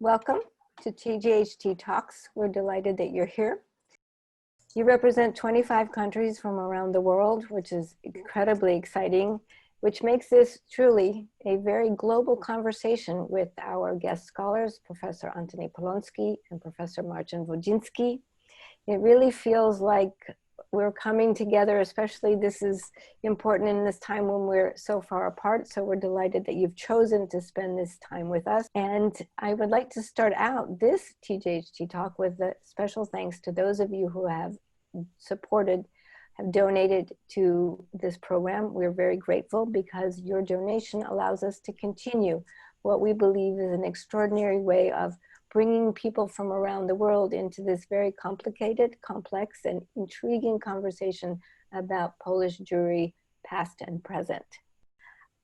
Welcome to TGHT Talks. We're delighted that you're here. You represent 25 countries from around the world, which is incredibly exciting, which makes this truly a very global conversation with our guest scholars, Professor Antony Polonsky and Professor Marcin Wodzinski. It really feels like we're coming together, especially this is important in this time when we're so far apart. So we're delighted that you've chosen to spend this time with us. And I would like to start out this TGHT talk with a special thanks to those of you who have supported, have donated to this program. We're very grateful because your donation allows us to continue what we believe is an extraordinary way of bringing people from around the world into this very complicated, complex, and intriguing conversation about Polish Jewry, past and present.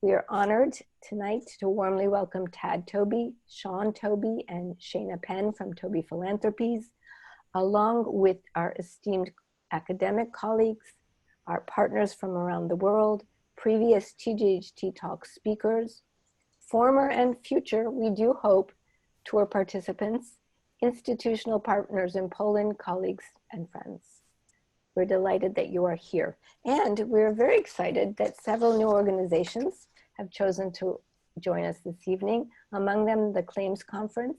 We are honored tonight to warmly welcome Tad Toby, Sean Toby, and Shana Penn from Toby Philanthropies, along with our esteemed academic colleagues, our partners from around the world, previous TGHT Talk speakers, former and future, we do hope, tour participants, institutional partners in Poland, colleagues, and friends. We're delighted that you are here. And we're very excited that several new organizations have chosen to join us this evening. Among them, the Claims Conference,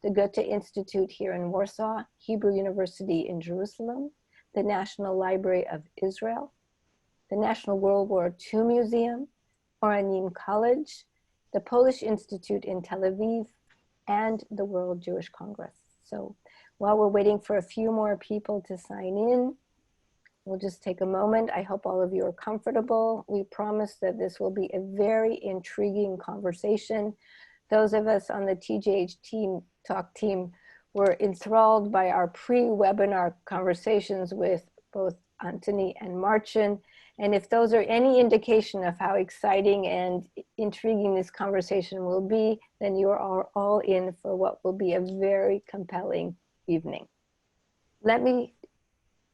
the Goethe Institute here in Warsaw, Hebrew University in Jerusalem, the National Library of Israel, the National World War II Museum, Oranim College, the Polish Institute in Tel Aviv, and the World Jewish Congress. So while we're waiting for a few more people to sign in, we'll just take a moment. I hope all of you are comfortable. We promise that this will be a very intriguing conversation. Those of us on the TGH Talk team were enthralled by our pre-webinar conversations with both Antony and Marcin. And if those are any indication of how exciting and intriguing this conversation will be, then you are all in for what will be a very compelling evening. Let me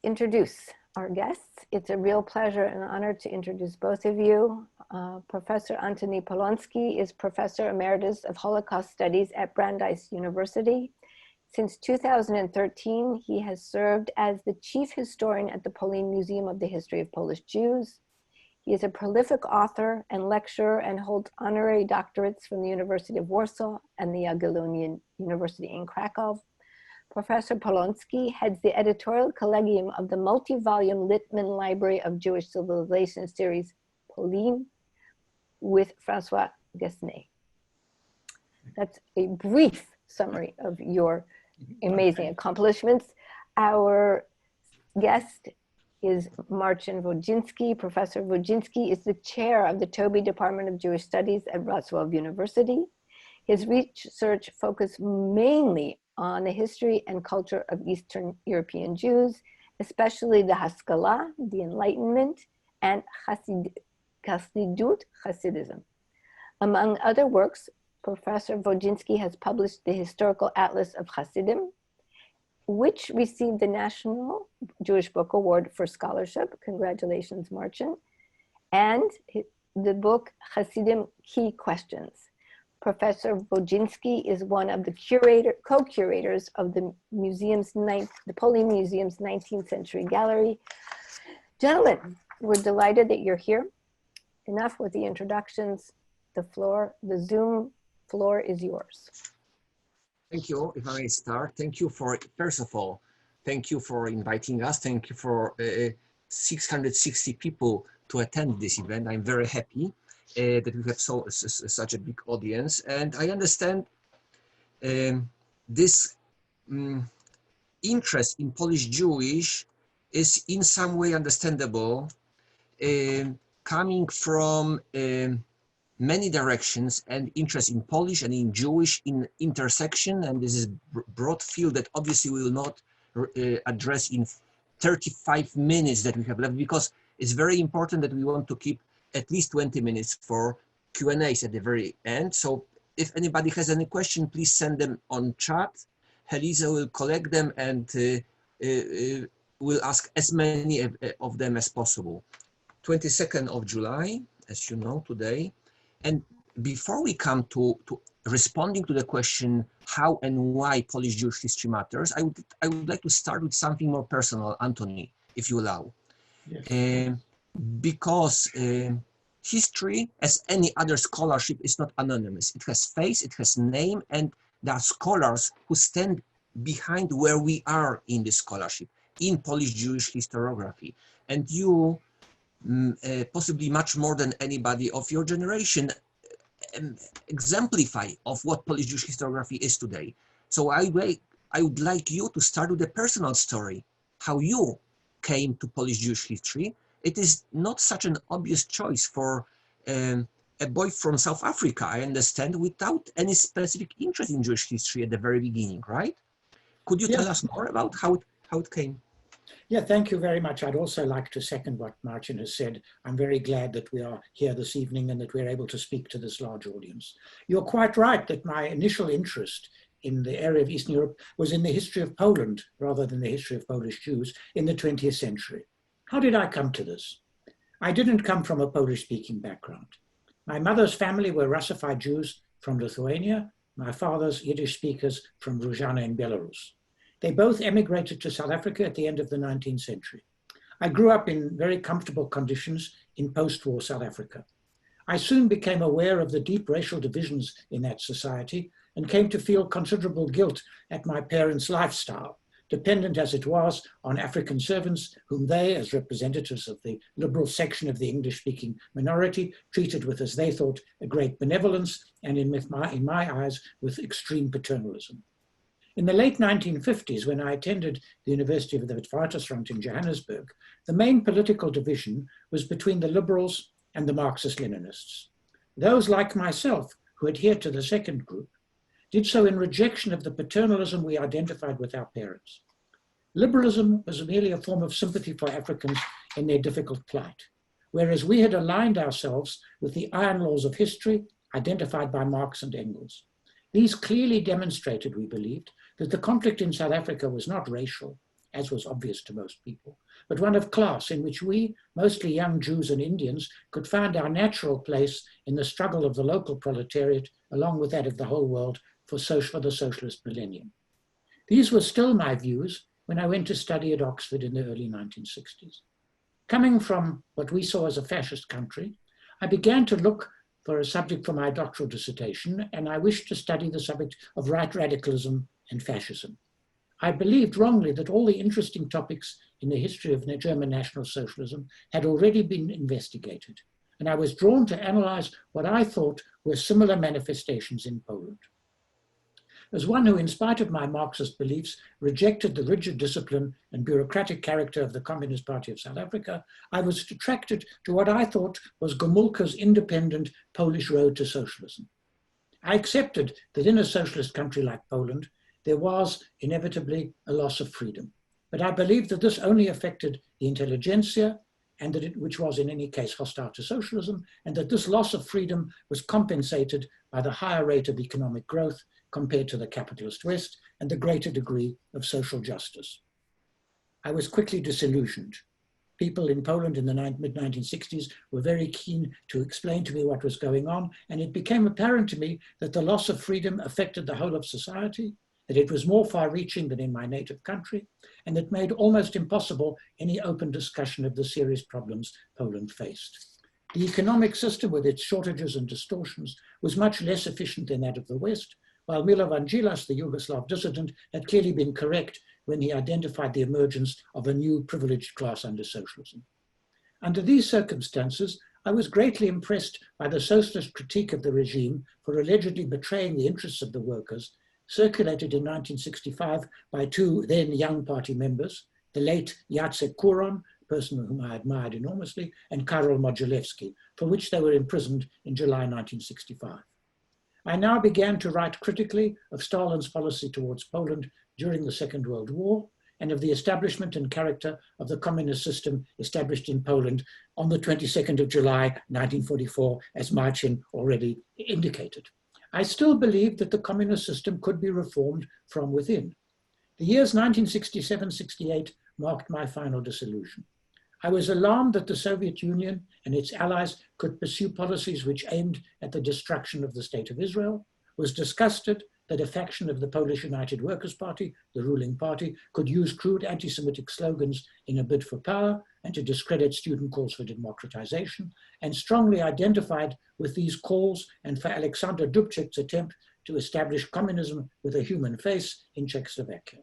introduce our guests. It's a real pleasure and honor to introduce both of you. Professor Antony Polonsky is Professor Emeritus of Holocaust Studies at Brandeis University. Since 2013, he has served as the chief historian at the Polish Museum of the History of Polish Jews. He is a prolific author and lecturer and holds honorary doctorates from the University of Warsaw and the Jagiellonian University in Krakow. Professor Polonsky heads the editorial collegium of the multi-volume Littman Library of Jewish Civilization series, Polin, with François Guesnay. That's a brief summary of your amazing accomplishments. Our guest is Marcin Wodzinski. Professor Wodzinski is the chair of the Toby Department of Jewish Studies at Wrocław University. His research focused mainly on the history and culture of Eastern European Jews, especially the Haskalah, the Enlightenment, and Hasidism. Among other works, Professor Wodzinski has published the Historical Atlas of Hasidim, which received the National Jewish Book Award for Scholarship. Congratulations, Marcin. And the book Hasidim Key Questions. Professor Wodzinski is one of the co-curators of the Polish Museum's 19th Century Gallery. Gentlemen, we're delighted that you're here. Enough with the introductions. The Zoom floor is yours. Thank you. If I may start, thank you for, first of all, thank you for inviting us. Thank you for 660 people to attend this event. I'm very happy that we have such a big audience. And I understand this interest in Polish Jewish is in some way understandable, coming from many directions, and interest in Polish and in Jewish in intersection, and this is broad field that obviously we will not address in 35 minutes that we have left, because it's very important that we want to keep at least 20 minutes for Q&As at the very end. So if anybody has any question, please send them on chat. Helisa will collect them and will ask as many of them as possible. 22nd of July, as you know, today. And before we come to responding to the question how and why Polish Jewish history matters, I would like to start with something more personal, Antony, if you allow. Yes. Because history, as any other scholarship, is not anonymous. It has face, it has name, and there are scholars who stand behind where we are in this scholarship, in Polish Jewish historiography. And you, possibly much more than anybody of your generation, exemplify of what Polish Jewish historiography is today. So I would like you to start with a personal story, how you came to Polish Jewish history. It is not such an obvious choice for a boy from South Africa, I understand, without any specific interest in Jewish history at the very beginning, right? Could you tell us more about how it came? Yeah, thank you very much. I'd also like to second what Marcin has said. I'm very glad that we are here this evening and that we're able to speak to this large audience. You're quite right that my initial interest in the area of Eastern Europe was in the history of Poland rather than the history of Polish Jews in the 20th century. How did I come to this? I didn't come from a Polish-speaking background. My mother's family were Russified Jews from Lithuania, my father's Yiddish speakers from Ruzhana in Belarus. They both emigrated to South Africa at the end of the 19th century. I grew up in very comfortable conditions in post-war South Africa. I soon became aware of the deep racial divisions in that society and came to feel considerable guilt at my parents' lifestyle, dependent as it was on African servants whom they, as representatives of the liberal section of the English-speaking minority, treated with, as they thought, a great benevolence and in my eyes, with extreme paternalism. In the late 1950s, when I attended the University of the Witwatersrand in Johannesburg, the main political division was between the liberals and the Marxist-Leninists. Those like myself, who adhered to the second group, did so in rejection of the paternalism we identified with our parents. Liberalism was merely a form of sympathy for Africans in their difficult plight, whereas we had aligned ourselves with the iron laws of history identified by Marx and Engels. These clearly demonstrated, we believed, that the conflict in South Africa was not racial, as was obvious to most people, but one of class in which we, mostly young Jews and Indians, could find our natural place in the struggle of the local proletariat, along with that of the whole world, for the socialist millennium. These were still my views when I went to study at Oxford in the early 1960s. Coming from what we saw as a fascist country, I began to look for a subject for my doctoral dissertation, and I wished to study the subject of right radicalism and fascism. I believed wrongly that all the interesting topics in the history of German National Socialism had already been investigated, and I was drawn to analyze what I thought were similar manifestations in Poland. As one who, in spite of my Marxist beliefs, rejected the rigid discipline and bureaucratic character of the Communist Party of South Africa, I was attracted to what I thought was Gomulka's independent Polish road to socialism. I accepted that in a socialist country like Poland, there was inevitably a loss of freedom. But I believed that this only affected the intelligentsia, and that which was in any case hostile to socialism, and that this loss of freedom was compensated by the higher rate of economic growth compared to the capitalist West and the greater degree of social justice. I was quickly disillusioned. People in Poland in the mid-1960s were very keen to explain to me what was going on, and it became apparent to me that the loss of freedom affected the whole of society, that it was more far-reaching than in my native country, and that made almost impossible any open discussion of the serious problems Poland faced. The economic system, with its shortages and distortions, was much less efficient than that of the West, while Milovan Djilas, the Yugoslav dissident, had clearly been correct when he identified the emergence of a new privileged class under socialism. Under these circumstances, I was greatly impressed by the socialist critique of the regime for allegedly betraying the interests of the workers, circulated in 1965 by two then young party members, the late Jacek Kuron, a person whom I admired enormously, and Karol Modzelewski, for which they were imprisoned in July 1965. I now began to write critically of Stalin's policy towards Poland during the Second World War and of the establishment and character of the communist system established in Poland on the 22nd of July, 1944, as Marcin already indicated. I still believed that the communist system could be reformed from within. The years 1967-68 marked my final disillusion. I was alarmed that the Soviet Union and its allies could pursue policies which aimed at the destruction of the State of Israel, was disgusted that a faction of the Polish United Workers' Party, the ruling party, could use crude anti-Semitic slogans in a bid for power and to discredit student calls for democratization, and strongly identified with these calls and for Alexander Dubček's attempt to establish communism with a human face in Czechoslovakia.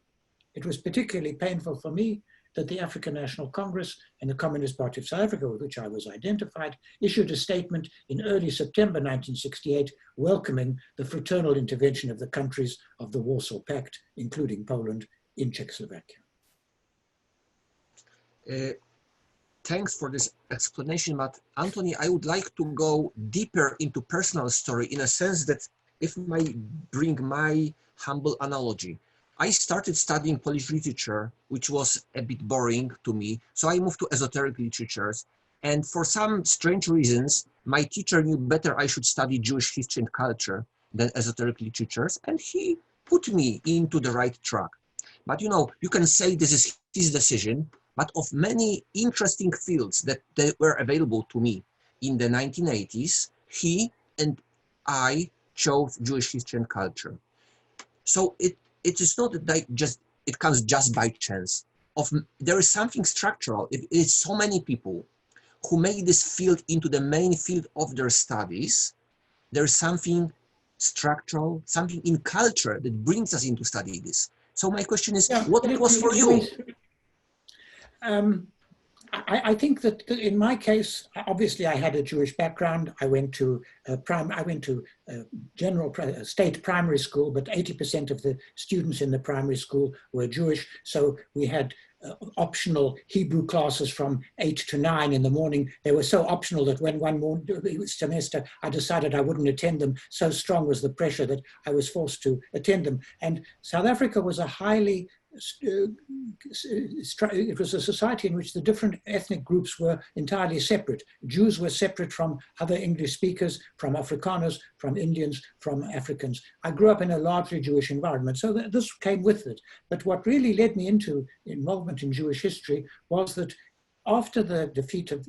It was particularly painful for me that the African National Congress and the Communist Party of South Africa, with which I was identified, issued a statement in early September 1968 welcoming the fraternal intervention of the countries of the Warsaw Pact, including Poland, in Czechoslovakia. Thanks for this explanation, but Antony, I would like to go deeper into personal story in a sense that if I bring my humble analogy. I started studying Polish literature, which was a bit boring to me. So I moved to esoteric literatures. And for some strange reasons, my teacher knew better I should study Jewish history and culture than esoteric literatures. And he put me into the right track. But you know, you can say this is his decision, but of many interesting fields that they were available to me in the 1980s, he and I chose Jewish history and culture. So it is not that it comes just by chance. There is something structural. It's so many people who make this field into the main field of their studies. There's something structural, something in culture that brings us into study this. So my question is, what it was for you? I think that in my case, obviously I had a Jewish background. I went to general state primary school, but 80% of the students in the primary school were Jewish. So we had optional Hebrew classes from 8 to 9 in the morning. They were so optional that when one semester I decided I wouldn't attend them, so strong was the pressure that I was forced to attend them. And South Africa was a highly it was a society in which the different ethnic groups were entirely separate. Jews were separate from other English speakers, from Afrikaners, from Indians, from Africans. I grew up in a largely Jewish environment, so this came with it. But what really led me into involvement in Jewish history was that after the defeat of,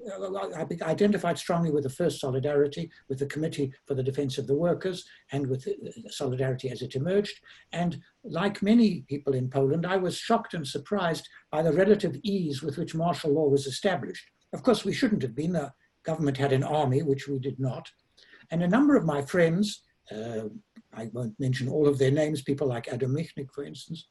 I identified strongly with the first Solidarity, with the Committee for the Defense of the Workers, and with Solidarity as it emerged. And like many people in Poland, I was shocked and surprised by the relative ease with which martial law was established. Of course, we shouldn't have been. The government had an army, which we did not. And a number of my friends, I won't mention all of their names, people like Adam Michnik, for instance,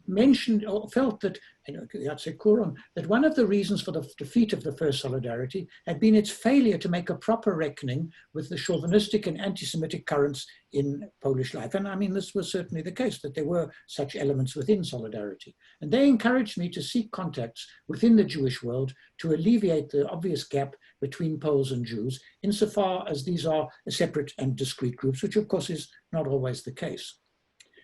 mentioned or felt that, that one of the reasons for the defeat of the First Solidarity had been its failure to make a proper reckoning with the chauvinistic and anti-Semitic currents in Polish life. And I mean, this was certainly the case, that there were such elements within Solidarity. And they encouraged me to seek contacts within the Jewish world to alleviate the obvious gap between Poles and Jews, insofar as these are separate and discrete groups, which of course is not always the case.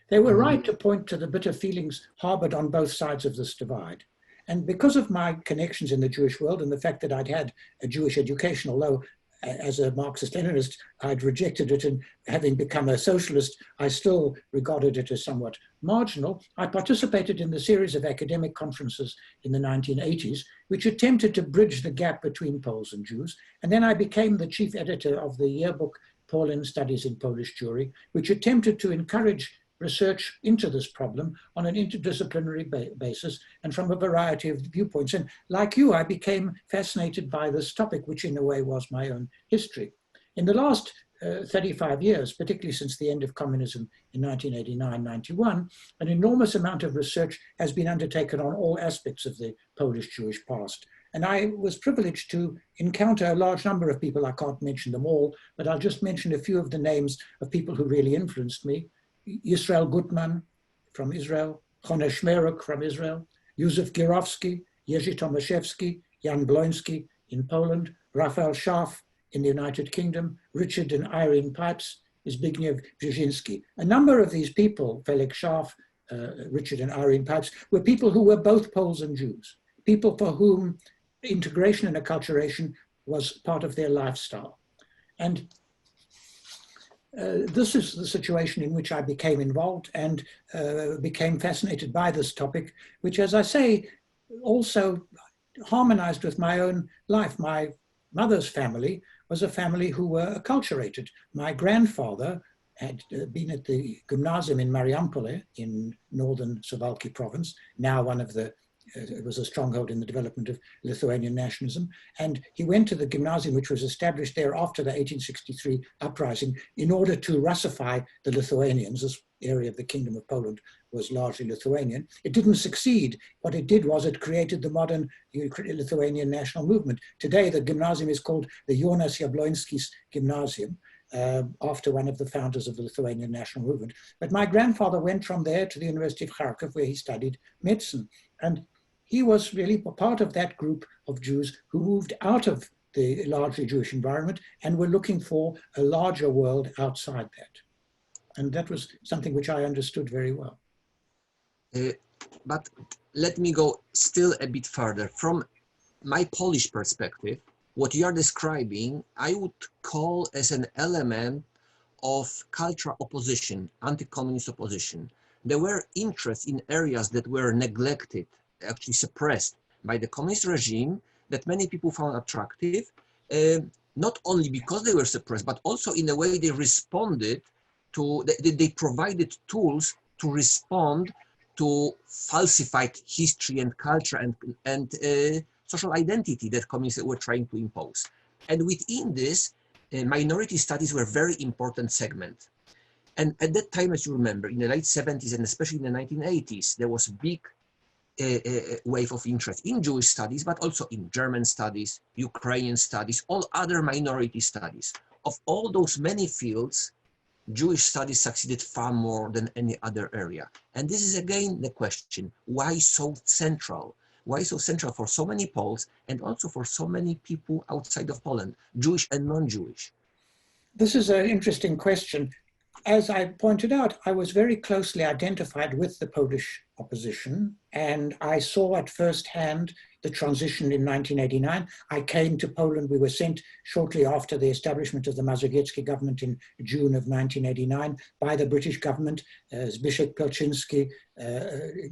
They were right to point to the bitter feelings harbored on both sides of this divide. And because of my connections in the Jewish world and the fact that I'd had a Jewish education, although as a Marxist-Leninist, I'd rejected it, and having become a socialist, I still regarded it as somewhat marginal. I participated in the series of academic conferences in the 1980s, which attempted to bridge the gap between Poles and Jews. And then I became the chief editor of the yearbook Pauline Studies in Polish Jewry, which attempted to encourage research into this problem on an interdisciplinary basis and from a variety of viewpoints. And like you, I became fascinated by this topic, which in a way was my own history. In the last 35 years, particularly since the end of communism in 1989-91, an enormous amount of research has been undertaken on all aspects of the Polish Jewish past. And I was privileged to encounter a large number of people. I can't mention them all, but I'll just mention a few of the names of people who really influenced me. Yisrael Gutman from Israel, Choneh Shmeruk from Israel, Józef Girowski, Jerzy Tomaszewski, Jan Bloński in Poland, Raphael Scharf in the United Kingdom, Richard and Irene Pipes, Zbigniew Brzezinski. A number of these people, Felix Scharf, Richard and Irene Pipes, were people who were both Poles and Jews, people for whom integration and acculturation was part of their lifestyle. And this is the situation in which I became involved and became fascinated by this topic, which, as I say, also harmonized with my own life. My mother's family was a family who were acculturated. My grandfather had been at the gymnasium in Mariampole in northern Suwałki province, now one of the, it was a stronghold in the development of Lithuanian nationalism. And he went to the gymnasium, which was established there after the 1863 uprising, in order to Russify the Lithuanians. This area of the Kingdom of Poland was largely Lithuanian. It didn't succeed. What it did was it created the modern Lithuanian national movement. Today, the gymnasium is called the Jonas Jablonskis Gymnasium, after one of the founders of the Lithuanian national movement. But my grandfather went from there to the University of Kharkov, where he studied medicine. And he was really part of that group of Jews who moved out of the largely Jewish environment and were looking for a larger world outside that. And that was something which I understood very well. But let me go still a bit further. From my Polish perspective, what you are describing, I would call as an element of cultural opposition, anti-communist opposition. There were interests in areas that were neglected, actually suppressed by the communist regime, that many people found attractive, not only because they were suppressed, but also in a way they responded to, they provided tools to respond to falsified history and culture and social identity that communists were trying to impose. And within this, minority studies were a very important segment. And at that time, as you remember, in the late 70s and especially in the 1980s, there was a big wave of interest in Jewish studies, but also in German studies, Ukrainian studies, all other minority studies. Of all those many fields, Jewish studies succeeded far more than any other area. And this is again the question, why so central? Why so central for so many Poles and also for so many people outside of Poland, Jewish and non-Jewish? This is an interesting question. As I pointed out, I was very closely identified with the Polish opposition, and I saw at first hand the transition in 1989. I came to Poland. We were sent shortly after the establishment of the Mazowiecki government in June of 1989 by the British government, Zbigniew Pilczynski,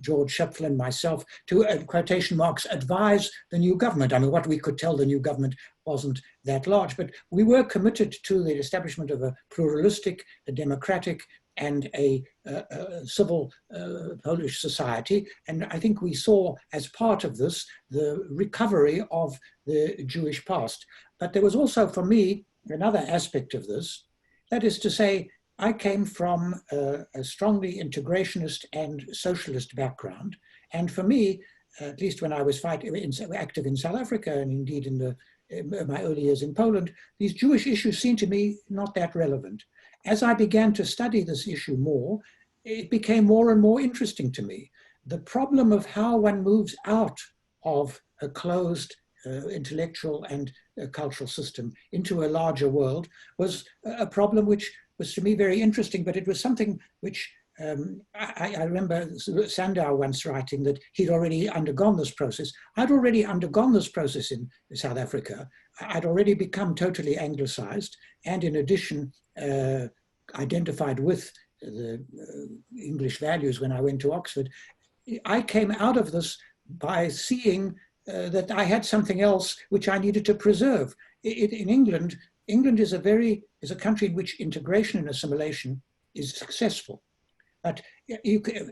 George Shepflin, and myself, to, quotation marks, advise the new government. I mean, what we could tell the new government wasn't that large, but we were committed to the establishment of a pluralistic, a democratic, and a civil Polish society. And I think we saw as part of this the recovery of the Jewish past. But there was also, for me, another aspect of this. That is to say, I came from a strongly integrationist and socialist background. And for me, at least when I was active in South Africa and indeed in my early years in Poland, these Jewish issues seemed to me not that relevant. As I began to study this issue more, it became more and more interesting to me. The problem of how one moves out of a closed intellectual and cultural system into a larger world was a problem which was to me very interesting, but it was something which I remember Sandow once writing that he'd already undergone this process. I'd already undergone this process in South Africa. I'd already become totally anglicized, and in addition, identified with the English values when I went to Oxford. I came out of this by seeing that I had something else which I needed to preserve. In England, England is a country in which integration and assimilation is successful. But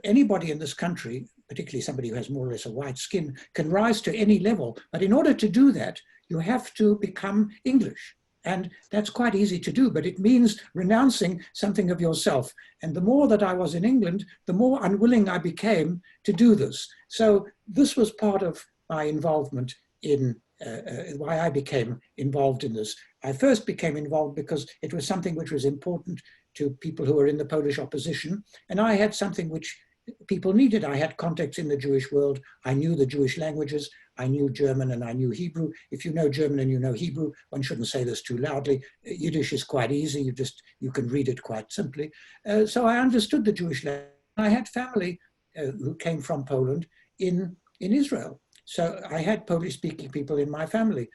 anybody in this country, particularly somebody who has more or less a white skin, can rise to any level. But in order to do that, you have to become English. And that's quite easy to do, but it means renouncing something of yourself. And the more that I was in England, the more unwilling I became to do this. So this was part of my involvement in why I became involved in this. I first became involved because it was something which was important to people who were in the Polish opposition. And I had something which people needed. I had contacts in the Jewish world. I knew the Jewish languages. I knew German and I knew Hebrew. If you know German and you know Hebrew, one shouldn't say this too loudly. Yiddish is quite easy. You can read it quite simply. So I understood the Jewish language. I had family who came from Poland in Israel. So I had Polish-speaking people in my family.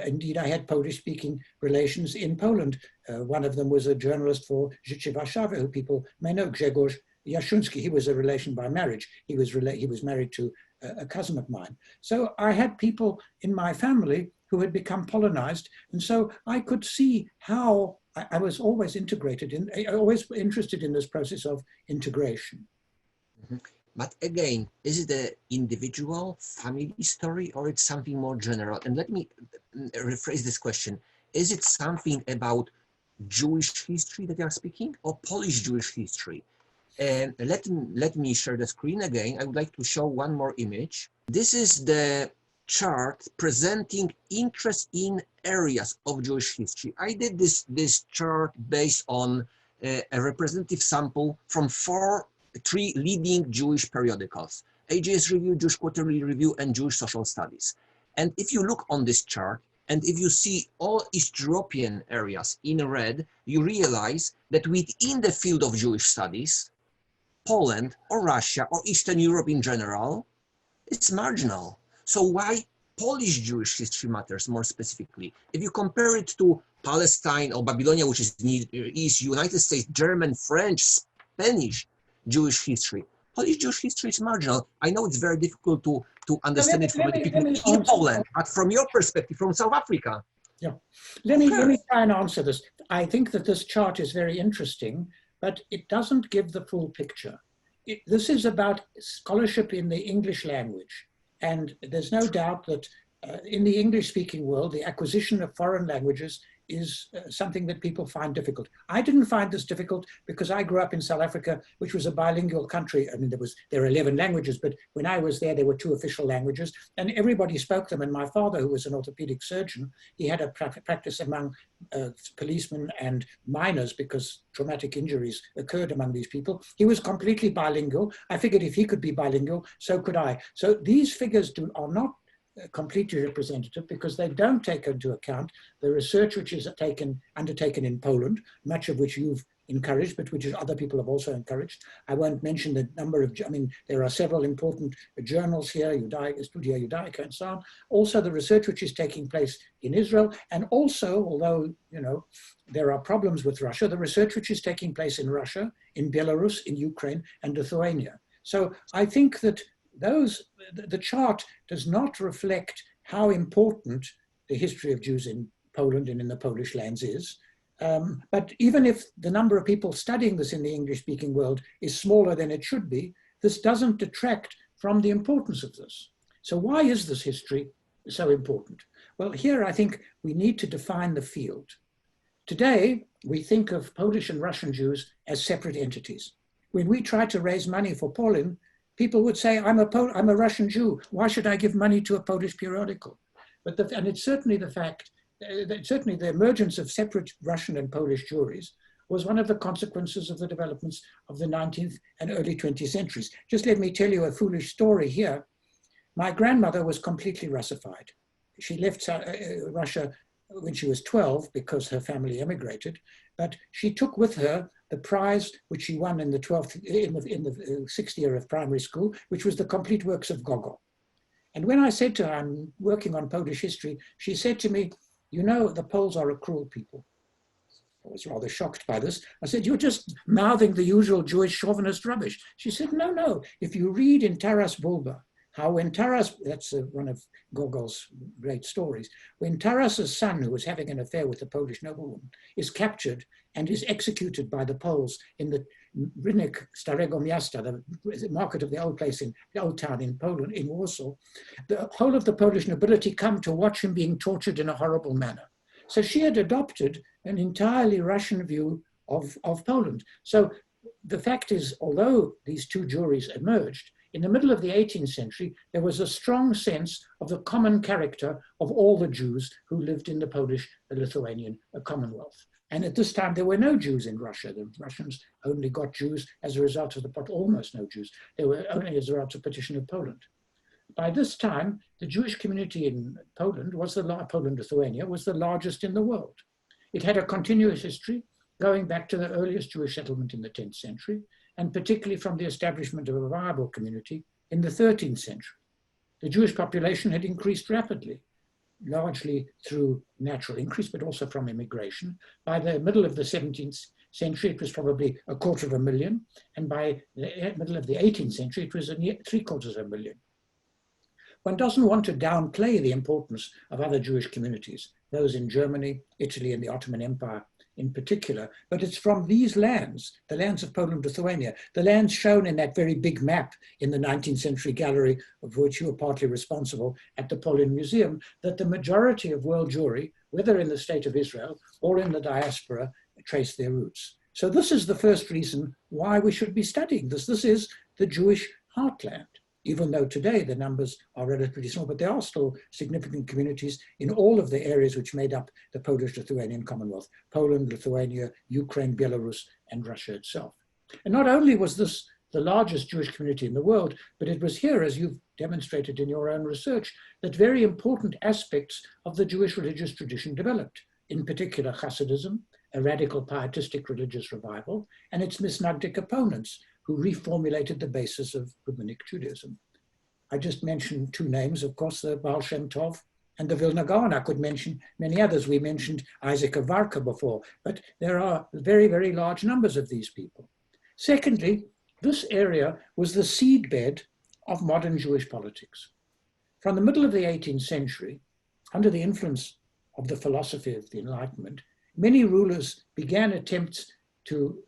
Indeed, I had Polish-speaking relations in Poland. One of them was a journalist for Życie Warszawy, who people may know, Grzegorz Jaszczynski. He was a relation by marriage. He was married to a cousin of mine. So I had people in my family who had become Polonized. And so I could see how I was always always interested in this process of integration. Mm-hmm. But again, is it an individual family story or it's something more general? And let me rephrase this question. Is it something about Jewish history that you are speaking or Polish Jewish history? And let me share the screen again. I would like to show one more image. This is the chart presenting interest in areas of Jewish history. I did this chart based on a representative sample from three leading Jewish periodicals: AJS Review, Jewish Quarterly Review, and Jewish Social Studies. And if you look on this chart, and if you see all East European areas in red, you realize that within the field of Jewish studies, Poland or Russia or Eastern Europe in general, it's marginal. So why Polish Jewish history matters more specifically? If you compare it to Palestine or Babylonia, which is East, United States, German, French, Spanish Jewish history, Polish Jewish history is marginal. I know it's very difficult to understand it from the people in Poland, but from your perspective, from South Africa. Yeah, let me try and answer this. I think that this chart is very interesting, but it doesn't give the full picture. This is about scholarship in the English language. And there's no doubt that in the English-speaking world, the acquisition of foreign languages is something that people find difficult. I didn't find this difficult because I grew up in South Africa, which was a bilingual country. I mean, there are 11 languages, but when I was there were 2 official languages, and everybody spoke them. And my father, who was an orthopedic surgeon, he had a practice among policemen and miners because traumatic injuries occurred among these people. He was completely bilingual. I figured if he could be bilingual, so could I. So these figures are not completely representative because they don't take into account the research which is undertaken in Poland, much of which you've encouraged, but which other people have also encouraged. I won't mention the number of, there are several important journals here, Studia Judaica and so on. Also the research which is taking place in Israel, and also, although, there are problems with Russia, the research which is taking place in Russia, in Belarus, in Ukraine, and Lithuania. So I think that the chart does not reflect how important the history of Jews in Poland and in the Polish lands is. But even if the number of people studying this in the English-speaking world is smaller than it should be, this doesn't detract from the importance of this. So why is this history so important? Well, here I think we need to define the field. Today, we think of Polish and Russian Jews as separate entities. When we try to raise money for Poland, people would say, I'm a Russian Jew. Why should I give money to a Polish periodical? And it's certainly the fact, certainly the emergence of separate Russian and Polish Jewries was one of the consequences of the developments of the 19th and early 20th centuries. Just let me tell you a foolish story here. My grandmother was completely Russified. She left Russia when she was 12 because her family emigrated, but she took with her the prize which she won in the 6th year of primary school, which was the complete works of Gogol. And when I said to her, I'm working on Polish history, she said to me, the Poles are a cruel people. I was rather shocked by this. I said, you're just mouthing the usual Jewish chauvinist rubbish. She said, no. If you read in Taras Bulba, how when Taras, that's one of Gogol's great stories, when Taras's son, who was having an affair with a Polish noblewoman, is captured and is executed by the Poles in the Rynek Starego Miasta, the market of the old place in the old town in Poland, in Warsaw, the whole of the Polish nobility come to watch him being tortured in a horrible manner. So she had adopted an entirely Russian view of Poland. So the fact is, although these two Jewries emerged, in the middle of the 18th century, there was a strong sense of the common character of all the Jews who lived in the Polish-Lithuanian Commonwealth. And at this time, there were no Jews in Russia. The Russians only got Jews as a result of almost no Jews. They were only as a result of partition of Poland. By this time, the Jewish community in Poland, Poland-Lithuania, was the largest in the world. It had a continuous history going back to the earliest Jewish settlement in the 10th century, and particularly from the establishment of a viable community in the 13th century. The Jewish population had increased rapidly, largely through natural increase, but also from immigration. By the middle of the 17th century, it was probably 250,000, and by the middle of the 18th century, it was 750,000. One doesn't want to downplay the importance of other Jewish communities, those in Germany, Italy, and the Ottoman Empire in particular, but it's from these lands, the lands of Poland, Lithuania, the lands shown in that very big map in the 19th century gallery, of which you were partly responsible at the Polish Museum, that the majority of world Jewry, whether in the state of Israel or in the diaspora, trace their roots. So this is the first reason why we should be studying this. This is the Jewish heartland, even though today the numbers are relatively small, but there are still significant communities in all of the areas which made up the Polish-Lithuanian Commonwealth: Poland, Lithuania, Ukraine, Belarus, and Russia itself. And not only was this the largest Jewish community in the world, but it was here, as you've demonstrated in your own research, that very important aspects of the Jewish religious tradition developed, in particular Hasidism, a radical pietistic religious revival, and its Misnagdic opponents, who reformulated the basis of rabbinic Judaism. I just mentioned two names, of course, the Baal Shem Tov and the Vilna Gaon. I could mention many others. We mentioned Isaac of Varka before, but there are very, very large numbers of these people. Secondly, this area was the seedbed of modern Jewish politics. From the middle of the 18th century, under the influence of the philosophy of the Enlightenment, many rulers began attempts to,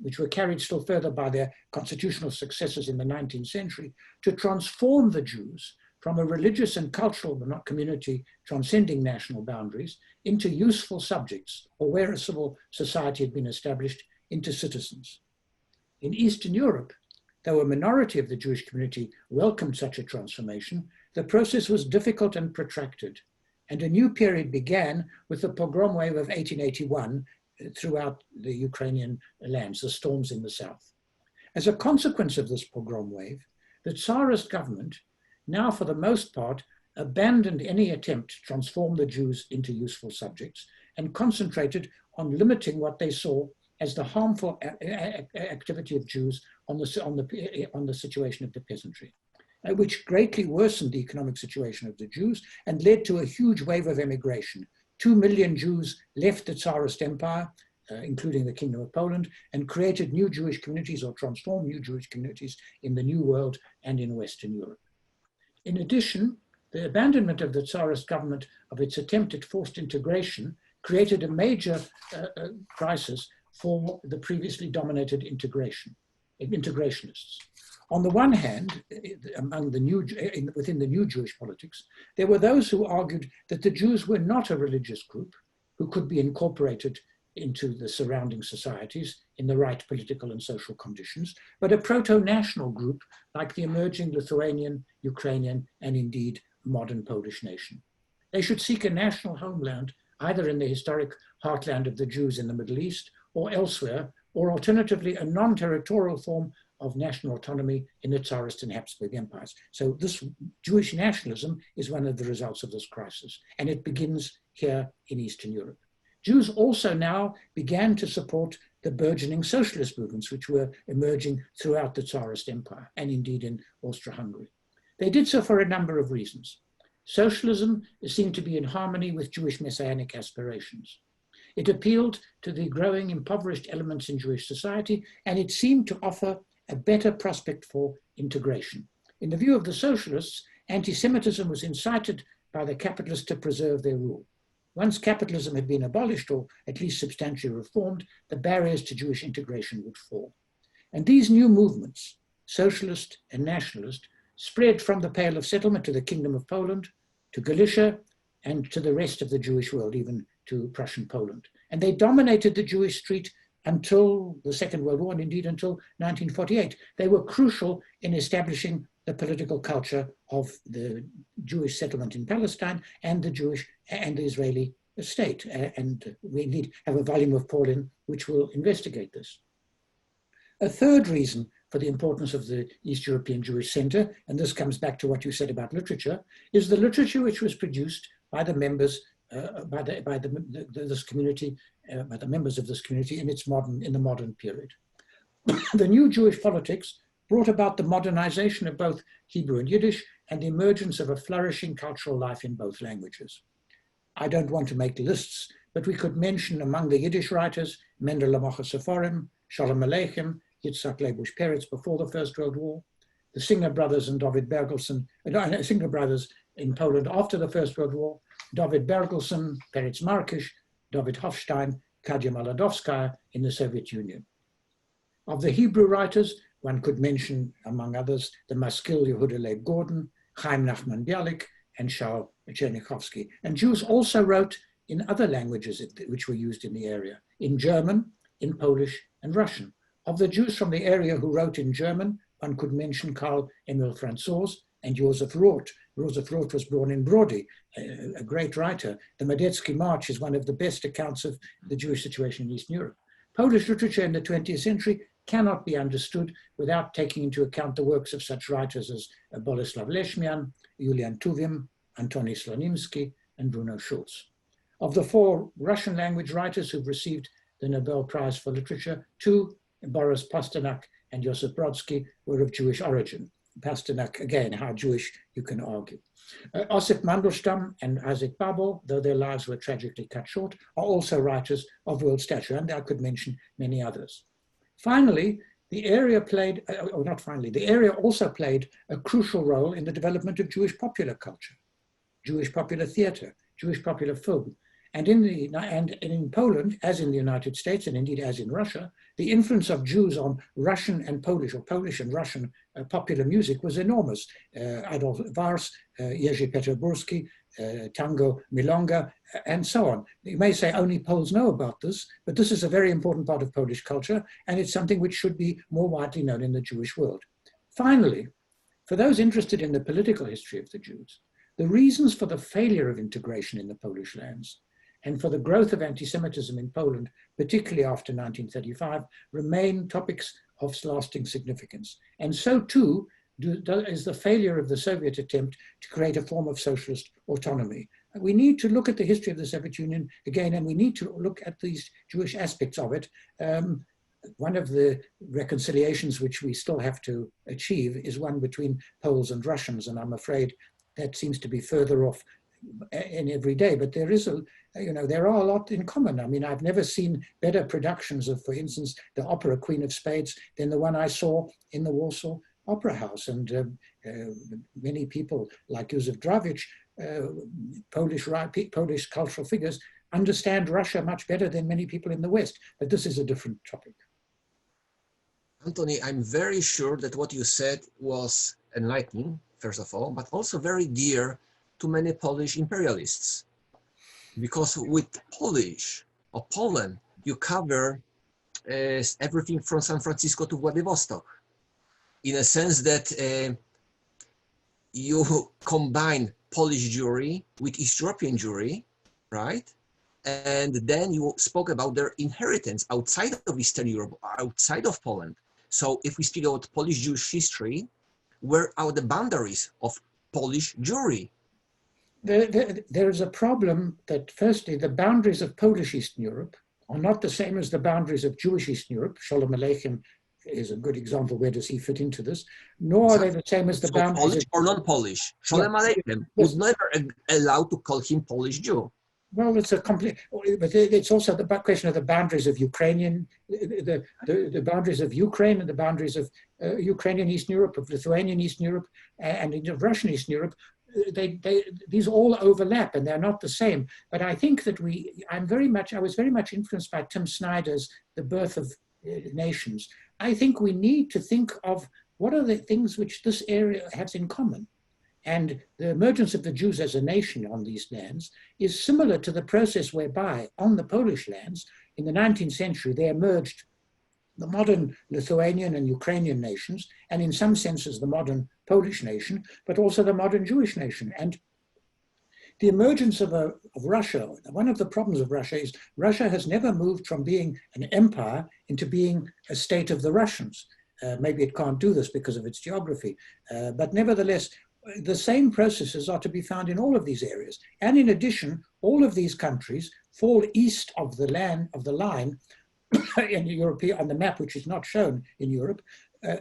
which were carried still further by their constitutional successors in the 19th century, to transform the Jews from a religious and cultural community transcending national boundaries into useful subjects, or where a civil society had been established, into citizens. In Eastern Europe, though a minority of the Jewish community welcomed such a transformation, the process was difficult and protracted, and a new period began with the pogrom wave of 1881 throughout the Ukrainian lands, the storms in the south. As a consequence of this pogrom wave, the Tsarist government now, for the most part, abandoned any attempt to transform the Jews into useful subjects and concentrated on limiting what they saw as the harmful activity of Jews on the situation of the peasantry, which greatly worsened the economic situation of the Jews and led to a huge wave of emigration. 2 million Jews left the Tsarist Empire, including the Kingdom of Poland, and created new Jewish communities or transformed new Jewish communities in the New World and in Western Europe. In addition, the abandonment of the Tsarist government of its attempt at forced integration created a major crisis for the previously dominated integrationists. On the one hand, within the new Jewish politics, there were those who argued that the Jews were not a religious group who could be incorporated into the surrounding societies in the right political and social conditions, but a proto-national group like the emerging Lithuanian, Ukrainian, and indeed modern Polish nation. They should seek a national homeland, either in the historic heartland of the Jews in the Middle East or elsewhere, or alternatively a non-territorial form of national autonomy in the Tsarist and Habsburg empires. So this Jewish nationalism is one of the results of this crisis, and it begins here in Eastern Europe. Jews also now began to support the burgeoning socialist movements which were emerging throughout the Tsarist empire and indeed in Austria-Hungary. They did so for a number of reasons. Socialism seemed to be in harmony with Jewish messianic aspirations. It appealed to the growing impoverished elements in Jewish society, and it seemed to offer a better prospect for integration. In the view of the socialists, anti-Semitism was incited by the capitalists to preserve their rule. Once capitalism had been abolished, or at least substantially reformed, the barriers to Jewish integration would fall. And these new movements, socialist and nationalist, spread from the Pale of Settlement to the Kingdom of Poland, to Galicia, and to the rest of the Jewish world, even to Prussian Poland. And they dominated the Jewish street until the Second World War, and indeed until 1948. They were crucial in establishing the political culture of the Jewish settlement in Palestine and the Jewish and the Israeli state. And we indeed have a volume of Paulin which will investigate this. A third reason for the importance of the East European Jewish Center, and this comes back to what you said about literature, is the literature which was produced by the members by the members of this community in the modern period. The new Jewish politics brought about the modernization of both Hebrew and Yiddish and the emergence of a flourishing cultural life in both languages. I don't want to make lists, but we could mention among the Yiddish writers Mendel Lamocha Seforim, Shalom Aleichem, Yitzhak Leibush Peretz before the First World War, the Singer brothers and David Bergelsen, Singer brothers in Poland after the First World War, David Bergelsen, Peretz Markish, David Hofstein, Kadia Maladovskaya in the Soviet Union. Of the Hebrew writers, one could mention, among others, the Maskil Yehuda Leib Gordon, Chaim Nachman Bialik, and Shaul Chernyakhovsky. And Jews also wrote in other languages which were used in the area, in German, in Polish, and Russian. Of the Jews from the area who wrote in German, one could mention Karl Emil Franzoos and Josef Roth. Josef Roth was born in Brody, a great writer. The Medetzky March is one of the best accounts of the Jewish situation in Eastern Europe. Polish literature in the 20th century cannot be understood without taking into account the works of such writers as Boleslav Leshmian, Julian Tuvim, Antony Slonimsky, and Bruno Schulz. Of the 4 Russian language writers who've received the Nobel Prize for Literature, 2, Boris Pasternak and Josip Brodsky, were of Jewish origin. Pasternak, again, how Jewish you can argue. Osip Mandelstam and Isaac Babel, though their lives were tragically cut short, are also writers of world stature, and I could mention many others. Finally, the area also played a crucial role in the development of Jewish popular culture, Jewish popular theater, Jewish popular film. And in Poland, as in the United States, and indeed as in Russia, the influence of Jews on Russian and Polish, or Polish and Russian popular music was enormous. Adolf Wars, Jerzy Peterburski, Tango Milonga, and so on. You may say only Poles know about this, but this is a very important part of Polish culture, and it's something which should be more widely known in the Jewish world. Finally, for those interested in the political history of the Jews, the reasons for the failure of integration in the Polish lands and for the growth of anti-Semitism in Poland, particularly after 1935, remain topics of lasting significance. And so too is the failure of the Soviet attempt to create a form of socialist autonomy. We need to look at the history of the Soviet Union again, and we need to look at these Jewish aspects of it. One of the reconciliations which we still have to achieve is one between Poles and Russians, and I'm afraid that seems to be further off in every day, but there is there are a lot in common. I mean, I've never seen better productions of, for instance, the opera Queen of Spades than the one I saw in the Warsaw Opera House. And many people like Józef Drawicz, Polish cultural figures, understand Russia much better than many people in the West, but this is a different topic. Antony, I'm very sure that what you said was enlightening, first of all, but also very dear to many Polish imperialists. Because with Polish or Poland, you cover everything from San Francisco to Vladivostok, in a sense that you combine Polish Jewry with East European Jewry, right? And then you spoke about their inheritance outside of Eastern Europe, outside of Poland. So if we speak about Polish Jewish history, where are the boundaries of Polish Jewry? There is a problem that, firstly, the boundaries of Polish Eastern Europe are not the same as the boundaries of Jewish Eastern Europe. Sholem Aleichem is a good example. Where does he fit into this? Nor are they the same as the boundaries Polish or non-Polish. Sholem Aleichem was never allowed to call him Polish Jew. Well, it's a complete, but it's also the question of the boundaries of Ukrainian, the boundaries of Ukraine and the boundaries of Ukrainian Eastern Europe, of Lithuanian Eastern Europe, and of Russian Eastern Europe. These all overlap and they're not the same. But I think that I was very much influenced by Tim Snyder's The Birth of Nations. I think we need to think of what are the things which this area has in common. And the emergence of the Jews as a nation on these lands is similar to the process whereby on the Polish lands in the 19th century, they emerged the modern Lithuanian and Ukrainian nations, and in some senses the modern Polish nation, but also the modern Jewish nation. And the emergence of Russia, one of the problems of Russia is Russia has never moved from being an empire into being a state of the Russians. Maybe it can't do this because of its geography, but nevertheless, the same processes are to be found in all of these areas. And in addition, all of these countries fall east of the line in Europe, on the map, which is not shown in Europe,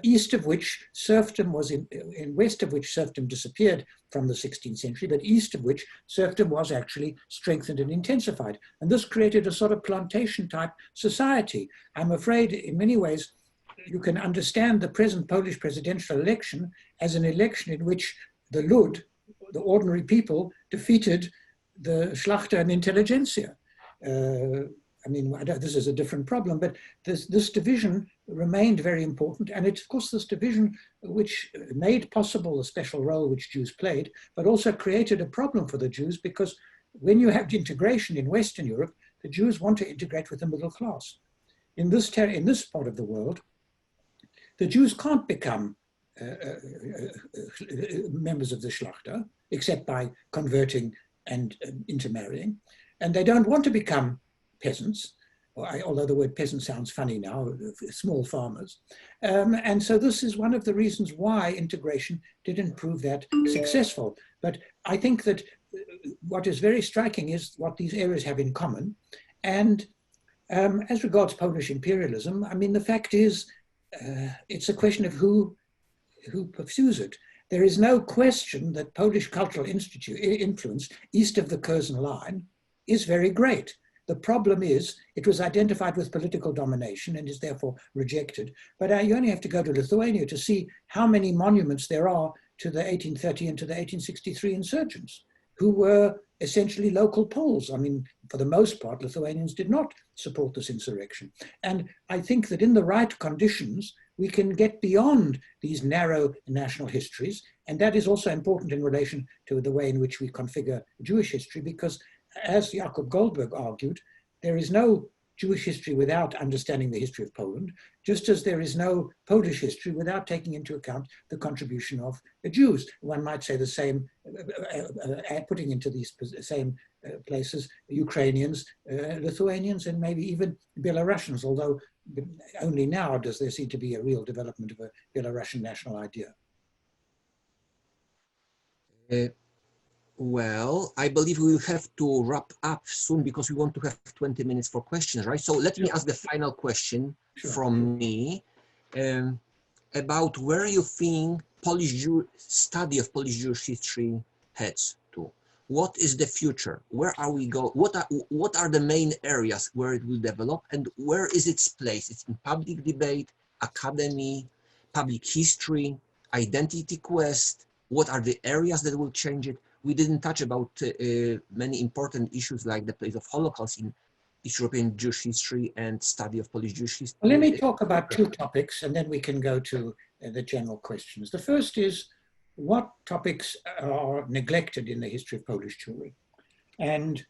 east of which serfdom was in west of which serfdom disappeared from the 16th century, but east of which serfdom was actually strengthened and intensified. And this created a sort of plantation type society. I'm afraid in many ways, you can understand the present Polish presidential election as an election in which the Lud, the ordinary people, defeated the Szlachta and intelligentsia. I mean, this is a different problem, but this division remained very important. And it's, of course, this division which made possible the special role which Jews played, but also created a problem for the Jews, because when you have integration in Western Europe, the Jews want to integrate with the middle class. In this part of the world, the Jews can't become members of the Szlachta, except by converting and intermarrying. And they don't want to become peasants, although the word peasant sounds funny now, small farmers. And so this is one of the reasons why integration didn't prove that successful. But I think that what is very striking is what these areas have in common. And as regards Polish imperialism, I mean, the fact is, it's a question of who pursues it. There is no question that Polish cultural influence east of the Curzon line is very great. The problem is it was identified with political domination and is therefore rejected. But you only have to go to Lithuania to see how many monuments there are to the 1830 and to the 1863 insurgents, who were essentially local Poles. I mean, for the most part, Lithuanians did not support this insurrection. And I think that in the right conditions, we can get beyond these narrow national histories. And that is also important in relation to the way in which we configure Jewish history, because as Jakob Goldberg argued, there is no Jewish history without understanding the history of Poland, just as there is no Polish history without taking into account the contribution of the Jews. One might say the same, putting into these same places Ukrainians, Lithuanians, and maybe even Belarusians, although only now does there seem to be a real development of a Belarusian national idea. Well, I believe we will have to wrap up soon because we want to have 20 minutes for questions, right? So let me ask the final question from me about where you think study of Polish Jewish history heads to. What is the future? Where are we going? What are the main areas where it will develop, and where is its place? It's in public debate, academy, public history, identity quest. What are the areas that will change it? We didn't touch about many important issues like the place of Holocaust in East European Jewish history and study of Polish Jewish history. Well, let me talk about two topics, and then we can go to the general questions. The first is, what topics are neglected in the history of Polish Jewry? And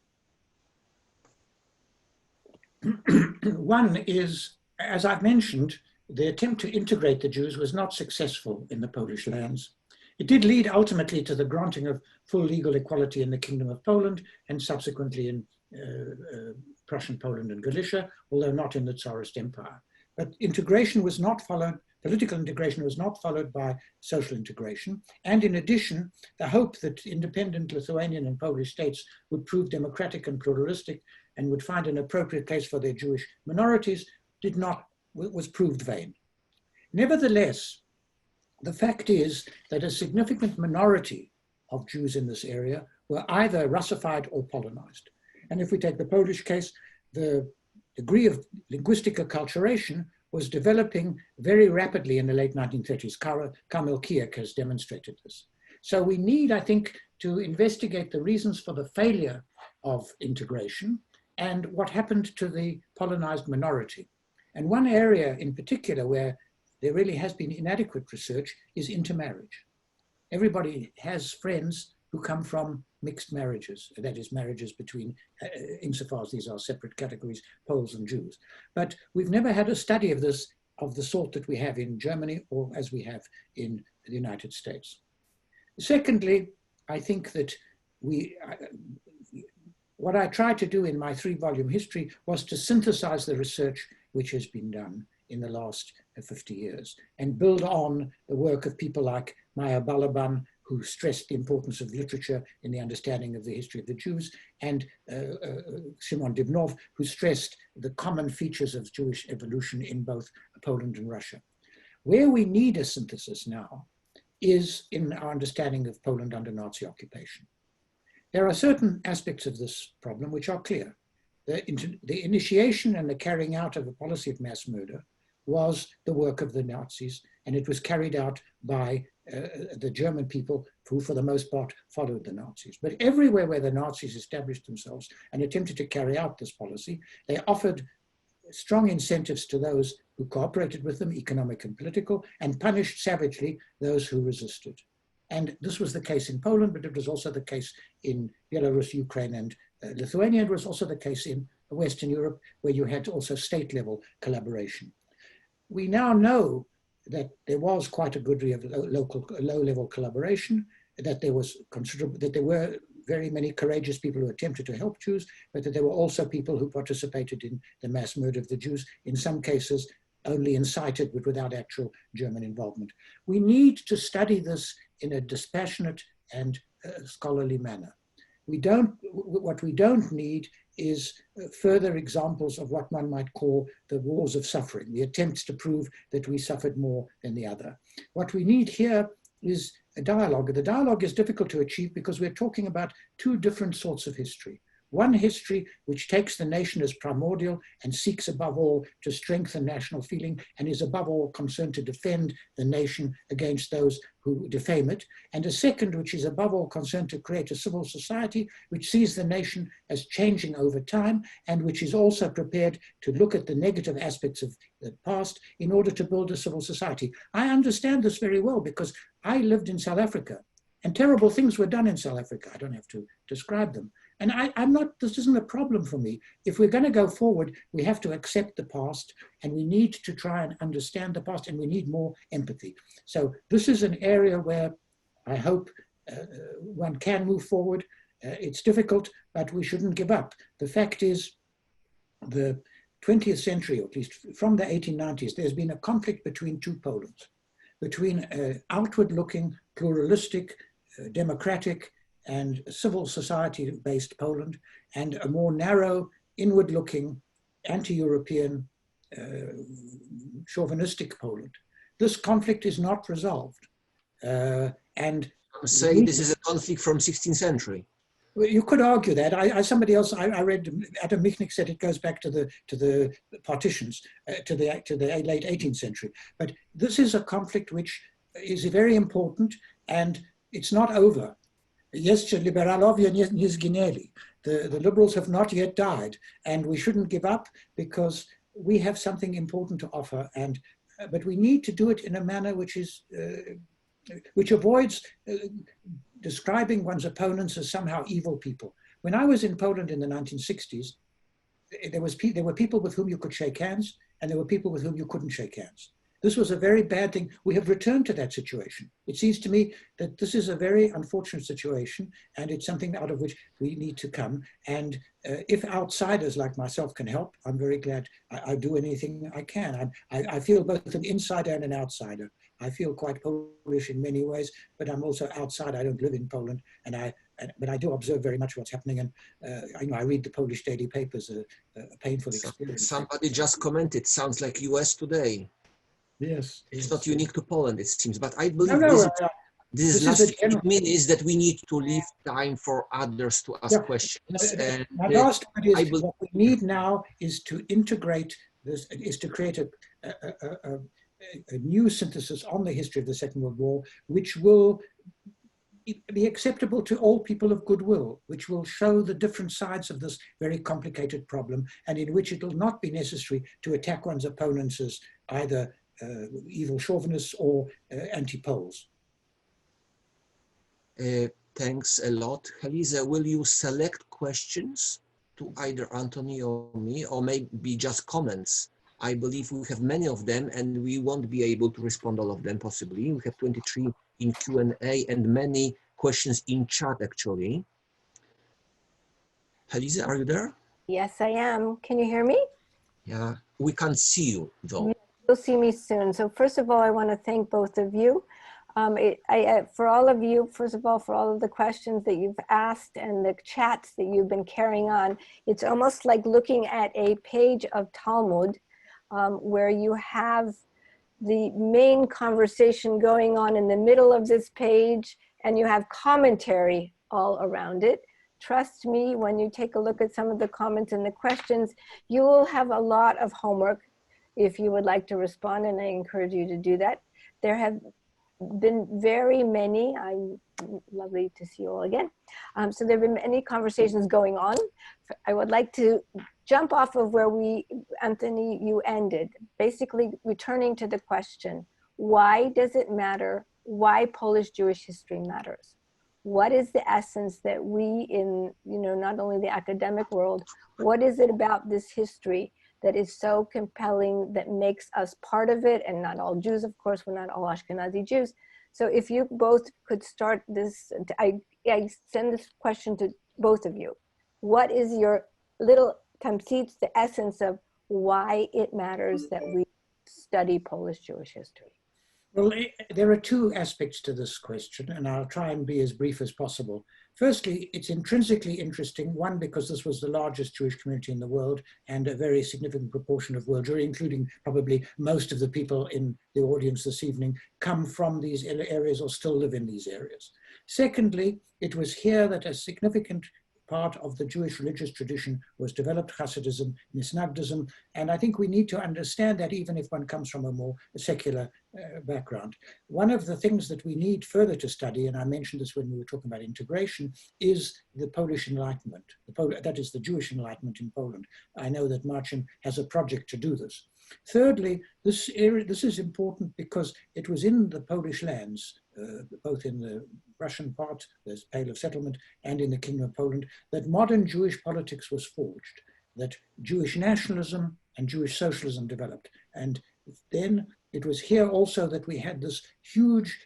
one is, as I've mentioned, the attempt to integrate the Jews was not successful in the Polish lands. It did lead ultimately to the granting of full legal equality in the Kingdom of Poland and subsequently in Prussian Poland and Galicia, although not in the Tsarist Empire. But integration was not followed, political integration was not followed by social integration. And in addition, the hope that independent Lithuanian and Polish states would prove democratic and pluralistic and would find an appropriate place for their Jewish minorities was proved vain. Nevertheless, the fact is that a significant minority of Jews in this area were either Russified or Polonized. And if we take the Polish case, the degree of linguistic acculturation was developing very rapidly in the late 1930s. Kamil Kijek has demonstrated this. So we need, I think, to investigate the reasons for the failure of integration and what happened to the Polonized minority. And one area in particular where there really has been inadequate research is intermarriage. Everybody has friends who come from mixed marriages, that is marriages between, insofar as these are separate categories, Poles and Jews. But we've never had a study of this, of the sort that we have in Germany or as we have in the United States. Secondly, I think that what I tried to do in my 3-volume history was to synthesize the research which has been done in the last 50 years and build on the work of people like Maya Balaban, who stressed the importance of literature in the understanding of the history of the Jews, and Szymon Dybnow, who stressed the common features of Jewish evolution in both Poland and Russia. Where we need a synthesis now is in our understanding of Poland under Nazi occupation. There are certain aspects of this problem which are clear. The initiation and the carrying out of a policy of mass murder was the work of the Nazis, and it was carried out by the German people who, for the most part, followed the Nazis. But everywhere where the Nazis established themselves and attempted to carry out this policy, they offered strong incentives to those who cooperated with them, economic and political, and punished savagely those who resisted. And this was the case in Poland, but it was also the case in Belarus, Ukraine, and Lithuania. It was also the case in Western Europe, where you had also state-level collaboration. We now know that there was quite a good degree of low-level collaboration, that there was considerable, that there were very many courageous people who attempted to help Jews, but that there were also people who participated in the mass murder of the Jews, in some cases only incited, but without actual German involvement. We need to study this in a dispassionate and scholarly manner. What we don't need is further examples of what one might call the wars of suffering, the attempts to prove that we suffered more than the other. What we need here is a dialogue. The dialogue is difficult to achieve because we're talking about two different sorts of history. One history which takes the nation as primordial and seeks above all to strengthen national feeling and is above all concerned to defend the nation against those who defame it. And a second which is above all concerned to create a civil society which sees the nation as changing over time and which is also prepared to look at the negative aspects of the past in order to build a civil society. I understand this very well because I lived in South Africa and terrible things were done in South Africa. I don't have to describe them. And this isn't a problem for me. If we're going to go forward, we have to accept the past and we need to try and understand the past and we need more empathy. So this is an area where I hope one can move forward. It's difficult, but we shouldn't give up. The fact is, the 20th century, or at least from the 1890s, there's been a conflict between two Polands, between an outward-looking, pluralistic, democratic, and civil society-based Poland, and a more narrow, inward-looking, anti-European, chauvinistic Poland. This conflict is not resolved. And I'm saying this is a conflict from 16th century. You could argue that. Somebody else I read, Adam Michnik said it goes back to the partitions, to the late 18th century. But this is a conflict which is very important, and it's not over. Jeszcze liberalowie nie zginęli. The liberals have not yet died, and we shouldn't give up because we have something important to offer. But we need to do it in a manner which avoids describing one's opponents as somehow evil people. When I was in Poland in the 1960s, there were people with whom you could shake hands, and there were people with whom you couldn't shake hands. This was a very bad thing. We have returned to that situation. It seems to me that this is a very unfortunate situation, and it's something out of which we need to come. And if outsiders like myself can help, I'm very glad. I do anything I can. I feel both an insider and an outsider. I feel quite Polish in many ways, but I'm also outside. I don't live in Poland, but I do observe very much what's happening. And I read the Polish daily papers, a painful experience. Somebody just commented, sounds like US today. Yes. It's not unique to Poland, it seems, but I believe this is last 15 minutes that we need to leave time for others to ask questions. And my last point is what we need now is to integrate this, is to create a new synthesis on the history of the Second World War, which will be acceptable to all people of goodwill, which will show the different sides of this very complicated problem, and in which it will not be necessary to attack one's opponents as either evil chauvinists or anti-Poles. Thanks a lot. Heliza, will you select questions to either Antony or me, or maybe just comments? I believe we have many of them and we won't be able to respond all of them possibly. We have 23 in Q&A and many questions in chat actually. Heliza, are you there? Yes, I am. Can you hear me? Yeah, we can't see you though. You'll see me soon. So first of all, I want to thank both of you. For all of you, first of all, for all of the questions that you've asked and the chats that you've been carrying on. It's almost like looking at a page of Talmud where you have the main conversation going on in the middle of this page and you have commentary all around it. Trust me, when you take a look at some of the comments and the questions, you will have a lot of homework. if you would like to respond, and I encourage you to do that. There have been very many, lovely to see you all again. So there have been many conversations going on. I would like to jump off of where Anthony, you ended, basically returning to the question, why does it matter? Why Polish Jewish history matters? What is the essence that we in, not only the academic world, what is it about this history that is so compelling, that makes us part of it? And not all Jews, of course, we're not all Ashkenazi Jews. So if you both could start this, I send this question to both of you. What is your little tamtitz, the essence of why it matters that we study Polish Jewish history? Well, there are two aspects to this question, and I'll try and be as brief as possible. Firstly, it's intrinsically interesting, one, because this was the largest Jewish community in the world and a very significant proportion of world Jewry, including probably most of the people in the audience this evening, come from these areas or still live in these areas. Secondly, it was here that a significant part of the Jewish religious tradition was developed, Hasidism, Misnagdism, and I think we need to understand that even if one comes from a more secular background. One of the things that we need further to study, and I mentioned this when we were talking about integration, is the Polish Enlightenment. That is the Jewish Enlightenment in Poland. I know that Marcin has a project to do this. Thirdly, this is important because it was in the Polish lands, both in the Russian part, there's Pale of Settlement, and in the Kingdom of Poland, that modern Jewish politics was forged, that Jewish nationalism and Jewish socialism developed. And then it was here also that we had this huge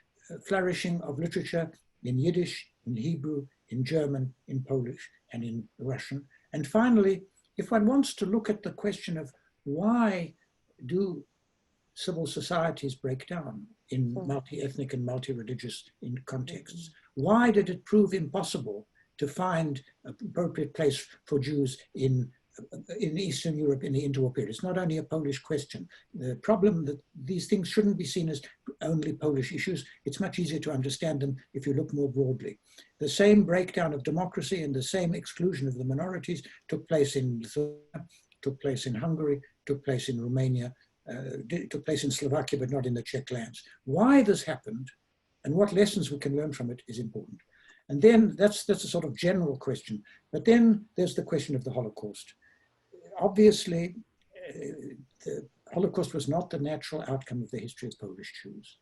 flourishing of literature in Yiddish, in Hebrew, in German, in Polish, and in Russian. And finally, if one wants to look at the question of why do civil societies break down in multi-ethnic and multi-religious contexts? Why did it prove impossible to find an appropriate place for Jews in Eastern Europe in the interwar period? It's not only a Polish question. The problem that these things shouldn't be seen as only Polish issues. It's much easier to understand them if you look more broadly. The same breakdown of democracy and the same exclusion of the minorities took place in Lithuania, took place in Hungary, took place in Romania, took place in Slovakia, but not in the Czech lands. Why this happened and what lessons we can learn from it is important. And then that's a sort of general question. But then there's the question of the Holocaust. Obviously, the Holocaust was not the natural outcome of the history of Polish Jews.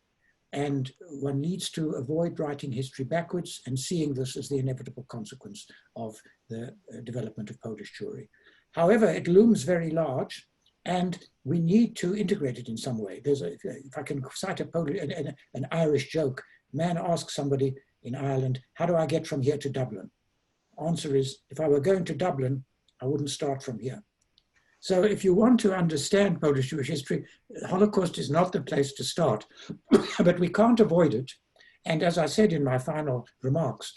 And one needs to avoid writing history backwards and seeing this as the inevitable consequence of the development of Polish Jewry. However, it looms very large, and we need to integrate it in some way. If I can cite an Irish joke, a man asks somebody in Ireland, how do I get from here to Dublin? Answer is, if I were going to Dublin, I wouldn't start from here. So if you want to understand Polish Jewish history, the Holocaust is not the place to start, but we can't avoid it. And as I said in my final remarks,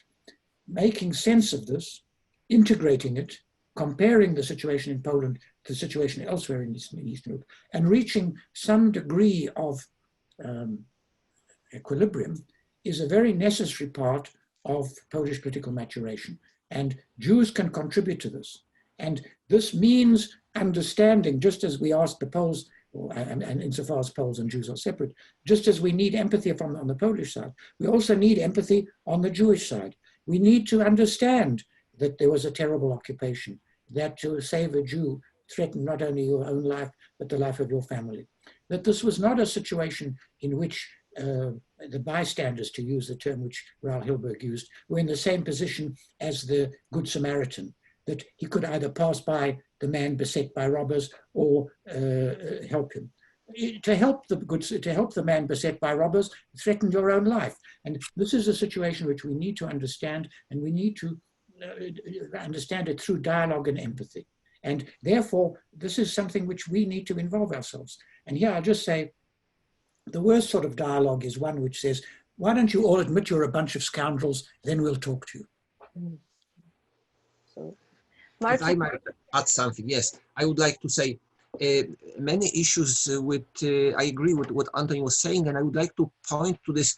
making sense of this, integrating it, comparing the situation in Poland to the situation elsewhere in Eastern Europe, and reaching some degree of equilibrium is a very necessary part of Polish political maturation. And Jews can contribute to this. And this means understanding, just as we ask the Poles, and insofar as Poles and Jews are separate, just as we need empathy on the Polish side, we also need empathy on the Jewish side. We need to understand that there was a terrible occupation, that to save a Jew threatened not only your own life, but the life of your family. That this was not a situation in which the bystanders, to use the term which Raoul Hilberg used, were in the same position as the Good Samaritan, that he could either pass by the man beset by robbers or help him. To help the man beset by robbers threatened your own life. And this is a situation which we need to understand, and we need to understand it through dialogue and empathy. And therefore, this is something which we need to involve ourselves. And here I'll just say, the worst sort of dialogue is one which says, why don't you all admit you're a bunch of scoundrels, then we'll talk to you. So, if I might add something, yes, I would like to say many issues I agree with what Antony was saying, and I would like to point to this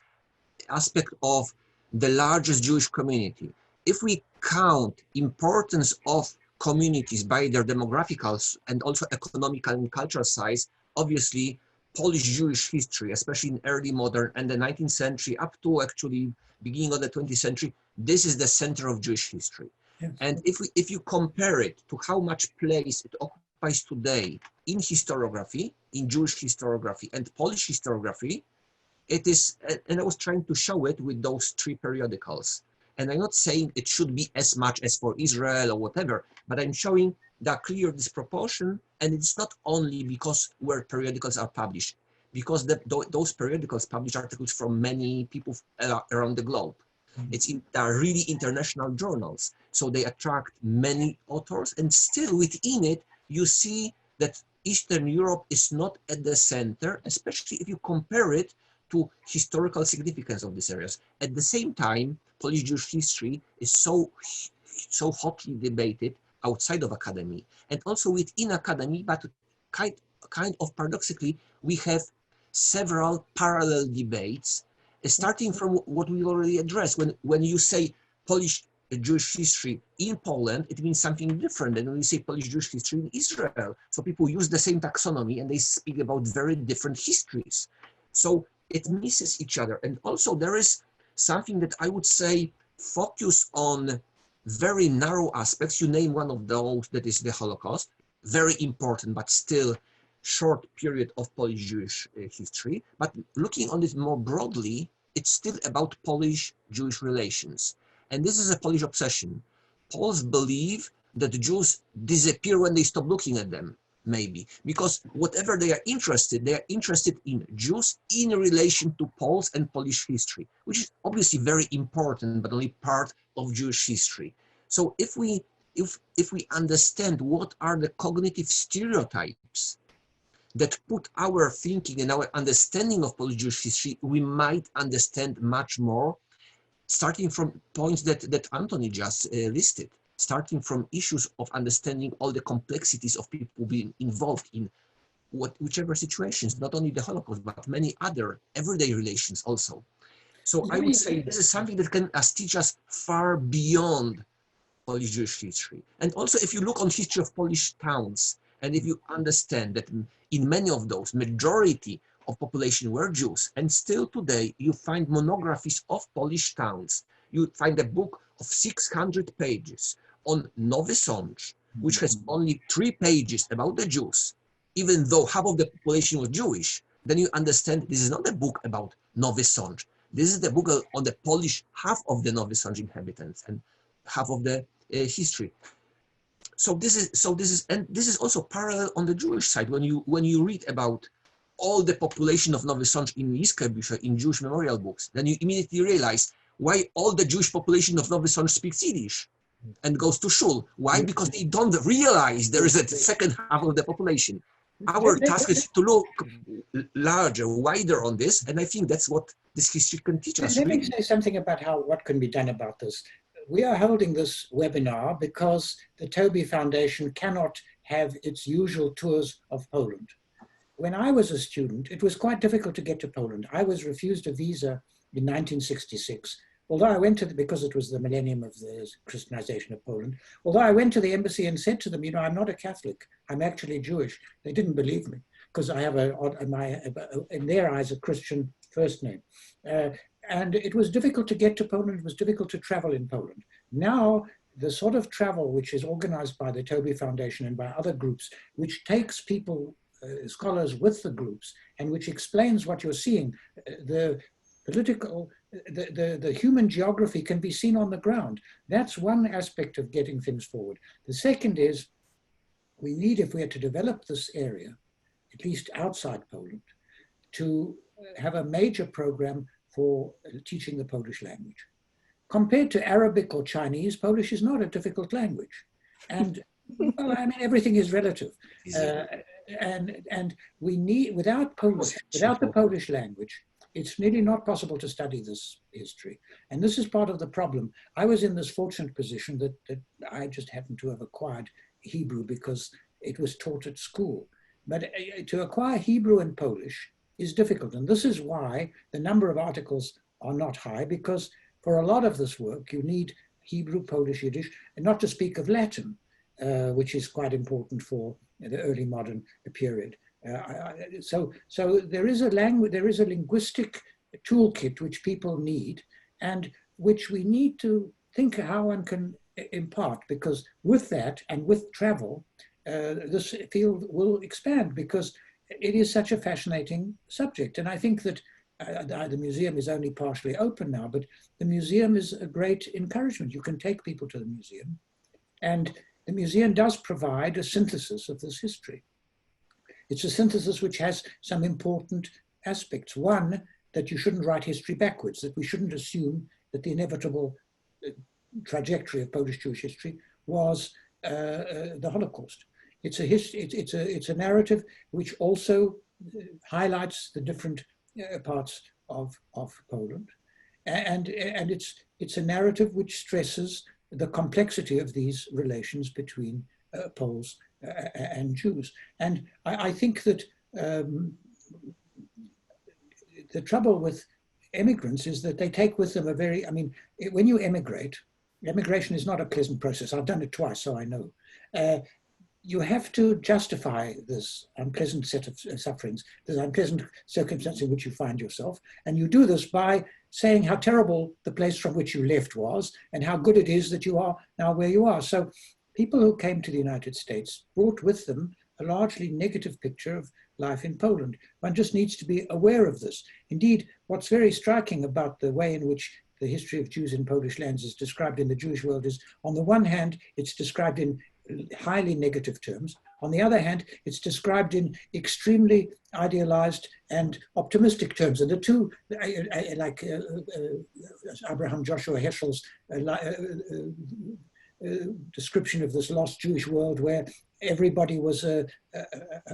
aspect of the largest Jewish community. If we count importance of communities by their demographical and also economical and cultural size, obviously Polish Jewish history, especially in early modern and the 19th century up to actually beginning of the 20th century, this is the center of Jewish history. Yes. And if you compare it to how much place it occupies today in historiography, in Jewish historiography and Polish historiography, it is, and I was trying to show it with those three periodicals. And I'm not saying it should be as much as for Israel or whatever, but I'm showing the clear disproportion. And it's not only because where periodicals are published, because those periodicals publish articles from many people around the globe. They are really international journals. So they attract many authors, and still within it, you see that Eastern Europe is not at the center, especially if you compare it to historical significance of these areas. At the same time, Polish Jewish history is so hotly debated outside of academy and also within academy, but kind of paradoxically, we have several parallel debates, starting from what we already addressed. When you say Polish Jewish history in Poland, it means something different than when you say Polish Jewish history in Israel. So people use the same taxonomy and they speak about very different histories. So it misses each other. And also there is something that I would say focus on very narrow aspects. You name one of those, that is the Holocaust, very important, but still short period of Polish Jewish history. But looking on it more broadly, it's still about Polish Jewish relations. And this is a Polish obsession. Poles believe that the Jews disappear when they stop looking at them, maybe, because whatever they are interested in Jews in relation to Poles and Polish history, which is obviously very important, but only part of Jewish history. So if we understand what are the cognitive stereotypes that put our thinking and our understanding of Polish Jewish history, we might understand much more, starting from points that Antony just listed, starting from issues of understanding all the complexities of people being involved in whichever situations, not only the Holocaust, but many other everyday relations also. So I would say this is something that can teach us far beyond Polish Jewish history. And also if you look on history of Polish towns, and if you understand that in many of those, majority of population were Jews, and still today you find monographies of Polish towns. You find a book of 600 pages on Nowy Sącz, which has only 3 pages about the Jews, even though half of the population was Jewish. Then you understand this is not a book about Nowy Sącz. This is the book on the Polish half of the Nowy Sącz inhabitants and half of the history. So this is also parallel on the Jewish side. When you read about all the population of Nowy Sącz in Mickiewicz, in Jewish memorial books, then you immediately realize why all the Jewish population of Nowy Sącz speaks Yiddish and goes to shul. Why? Because they don't realize there is a second half of the population. Our task is to look larger, wider on this, and I think that's what this history can teach us. Let me say something about what can be done about this. We are holding this webinar because the Toby Foundation cannot have its usual tours of Poland. When I was a student, it was quite difficult to get to Poland. I was refused a visa in 1966, although I went to because it was the millennium of the Christianization of Poland. Although I went to the embassy and said to them, you know, I'm not a Catholic, I'm actually Jewish. They didn't believe me because I have in their eyes, a Christian first name. And it was difficult to get to Poland. It was difficult to travel in Poland. Now, the sort of travel which is organized by the Toby Foundation and by other groups, which takes people, scholars with the groups, and which explains what you're seeing, the political, the human geography can be seen on the ground. That's one aspect of getting things forward. The second is, we need, if we are to develop this area, at least outside Poland, to have a major program for teaching the Polish language. Compared to Arabic or Chinese, Polish is not a difficult language. And well, I mean, everything is relative. And we need, without the Polish language, it's nearly not possible to study this history. And this is part of the problem. I was in this fortunate position that I just happened to have acquired Hebrew because it was taught at school. But to acquire Hebrew and Polish is difficult. And this is why the number of articles are not high, because for a lot of this work, you need Hebrew, Polish, Yiddish, and not to speak of Latin, which is quite important for the early modern period. So there is a language, there is a linguistic toolkit which people need, and which we need to think how one can impart, because with that and with travel, this field will expand, because it is such a fascinating subject. And I think that the museum is only partially open now, but the museum is a great encouragement. You can take people to the museum, and the museum does provide a synthesis of this history. It's a synthesis which has some important aspects. One, that you shouldn't write history backwards, that we shouldn't assume that the inevitable trajectory of Polish Jewish history was the Holocaust. It's a narrative which also highlights the different parts of Poland, and it's a narrative which stresses the complexity of these relations between Poles and Jews. And I think that the trouble with immigrants is that they take with them a very, I mean, when you emigrate, immigration is not a pleasant process. I've done it twice, so I know. You have to justify this unpleasant set of sufferings, this unpleasant circumstance in which you find yourself. And you do this by saying how terrible the place from which you left was and how good it is that you are now where you are. So people who came to the United States brought with them a largely negative picture of life in Poland. One just needs to be aware of this. Indeed, what's very striking about the way in which the history of Jews in Polish lands is described in the Jewish world is, on the one hand, it's described in highly negative terms. On the other hand, it's described in extremely idealized and optimistic terms. And the two, like Abraham Joshua Heschel's description of this lost Jewish world, where everybody was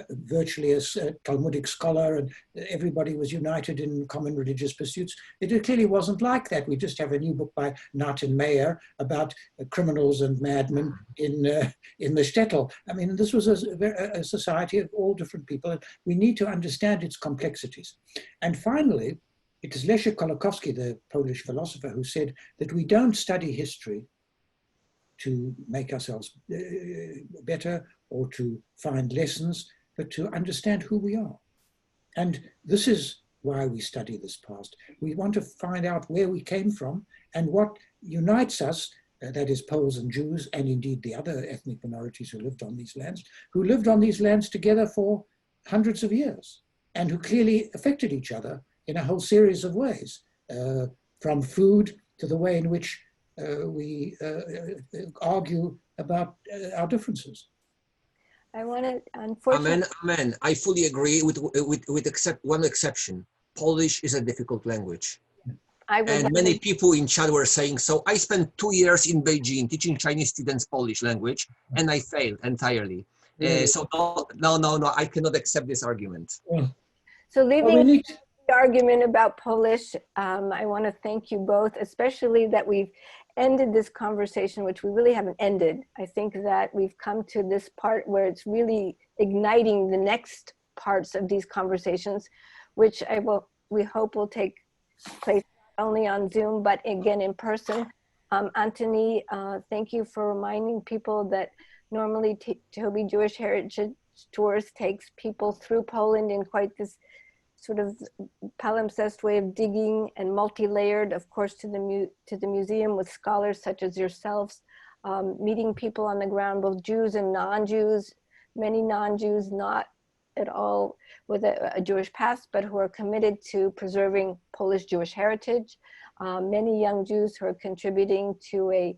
virtually a Talmudic scholar and everybody was united in common religious pursuits. It clearly wasn't like that. We just have a new book by Nathan Mayer about criminals and madmen in the shtetl. I mean, this was a society of all different people, and we need to understand its complexities. And finally, it is Leszek Kolakowski, the Polish philosopher, who said that we don't study history to make ourselves better or to find lessons, but to understand who we are. And this is why we study this past. We want to find out where we came from and what unites us, that is Poles and Jews, and indeed the other ethnic minorities who lived on these lands together for hundreds of years, and who clearly affected each other in a whole series of ways, from food to the way in which we argue about our differences. I want to, unfortunately. Amen. I fully agree with except one exception. Polish is a difficult language. And many people in chat were saying so. I spent 2 years in Beijing teaching Chinese students Polish language, and I failed entirely. So no, I cannot accept this argument. So leaving the argument about Polish, I want to thank you both, especially that we've ended this conversation, which we really haven't ended. I think that we've come to this part where it's really igniting the next parts of these conversations, which we hope will take place not only on Zoom, but again in person. Antony, thank you for reminding people that normally Toby Jewish Heritage Tours takes people through Poland in quite this sort of palimpsest way of digging and multi-layered, of course, to the museum with scholars such as yourselves, meeting people on the ground, both Jews and non-Jews, many non-Jews not at all with a Jewish past, but who are committed to preserving Polish Jewish heritage. Many young Jews who are contributing to a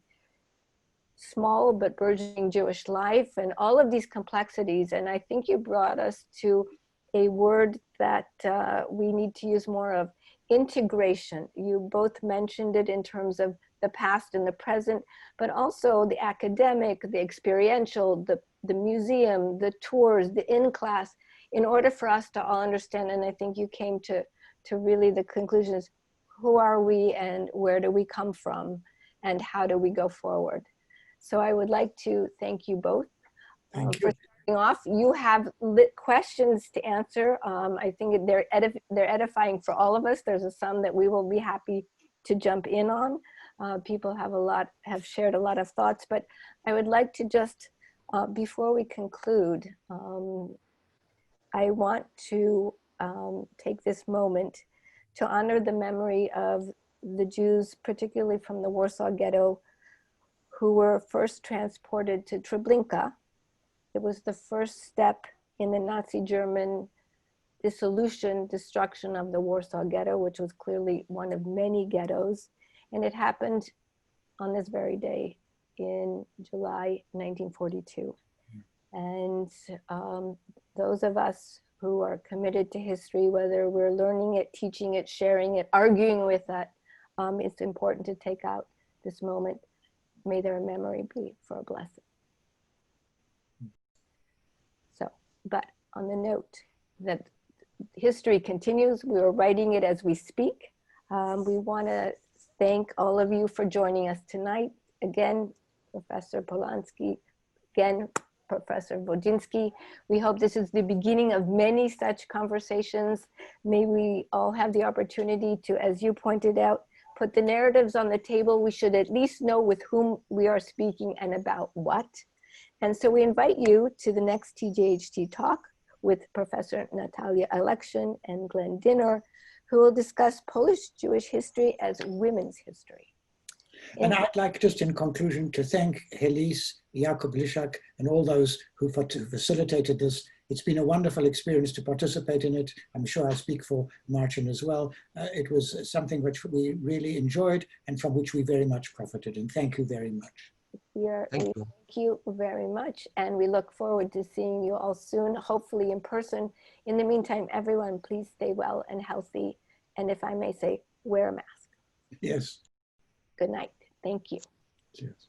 small but burgeoning Jewish life, and all of these complexities. And I think you brought us to a word that we need to use more of: integration. You both mentioned it in terms of the past and the present, but also the academic, the experiential, the museum, the tours, the in-class, in order for us to all understand. And I think you came to really the conclusion is, who are we and where do we come from and how do we go forward? So I would like to thank you both. Thank you. Off. You have questions to answer. I think they're edifying for all of us. There's some that we will be happy to jump in on. People have shared a lot of thoughts, but I would like to just, before we conclude, I want to take this moment to honor the memory of the Jews, particularly from the Warsaw Ghetto, who were first transported to Treblinka. It was the first step in the Nazi German dissolution, destruction of the Warsaw Ghetto, which was clearly one of many ghettos. And it happened on this very day in July 1942. And those of us who are committed to history, whether we're learning it, teaching it, sharing it, arguing with that, it's important to take out this moment. May their memory be for a blessing. So, but on the note that history continues, we are writing it as we speak. We want to thank all of you for joining us tonight. Again, Professor Polonsky, again, Professor Wodzinski. We hope this is the beginning of many such conversations. May we all have the opportunity to, as you pointed out, put the narratives on the table. We should at least know with whom we are speaking and about what. And so we invite you to the next TJHT talk with Professor Natalia Alekshin and Glenn Dinner, who will discuss Polish Jewish history as women's history. And I'd like, just in conclusion, to thank Helise, Jakub Liszak, and all those who facilitated this. It's been a wonderful experience to participate in it. I'm sure I speak for Marcin as well. It was something which we really enjoyed and from which we very much profited. And thank you very much. Thank you very much. And we look forward to seeing you all soon, hopefully in person. In the meantime, everyone, please stay well and healthy. And if I may say, wear a mask. Yes. Good night. Thank you. Cheers.